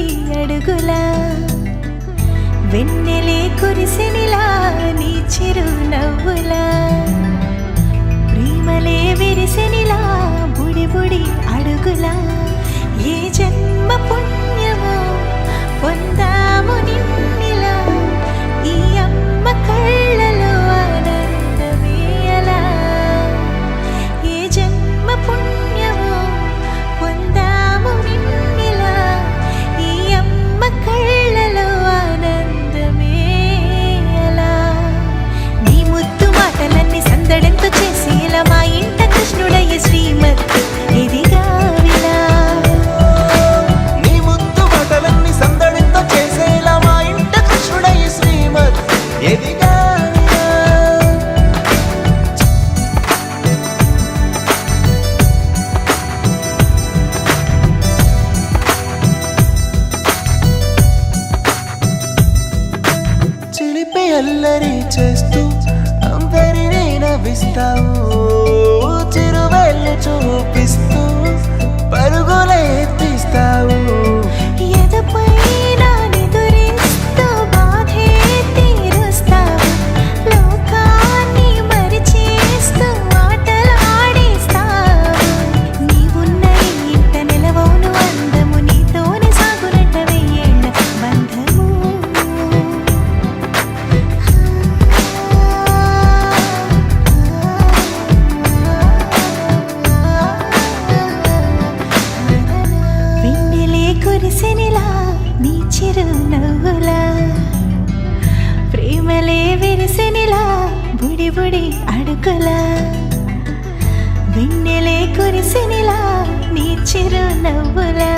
బుడి అడుగులా వెన్నెలే కురిసెనిలా నీ చిరు నవ్వులా ప్రేమలే విరిసెనిలా బుడి బుడి అడుగులా ఏ జన్మ పుణ్యమో పొందాము నిన్నిలా ఈ అమ్మ కళ్ళలో ఆనందమే అలా ఏ జన్మ పుణ్యమో పొందాము నిన్నిలా ఈ అమ్మ కళ్ళలో ఆనందమే అలా నీ ముద్దు మాటలన్నీ సందడంతో చేసేలా మా ఇంట కృష్ణుడయ్య శ్రీమత్ ఇదిగా విలా నీ ముద్దు మాటలన్నీ సందడితో చేసేలా మా ఇంట కృష్ణుడయ్య శ్రీమత్ ఎదిగా చిలిపి అల్లరి చేస్తూ అందరినీ నవ్విస్తావు చిరువెళ్ళు చూపిస్తూ పరుగులే తీస్తావు ఎదపైన నిదురిస్తూ బాధే తీరుస్తావు లోకాన్ని మరిచేస్తూ ఆటలాడేస్తావు నీవున్న ఈ ఇంట నిలవవును అందము నీతోనే సాగునట్ట వెయ్యేళ్ళ బంధము వెన్నెలే కురిసెనిలా నీ చిరు నవ్వులా ప్రేమలే విరిసెనిలా బుడి బుడి అడుగులా వెన్నెలే కురిసెనిలా నీ చిరు నవ్వులా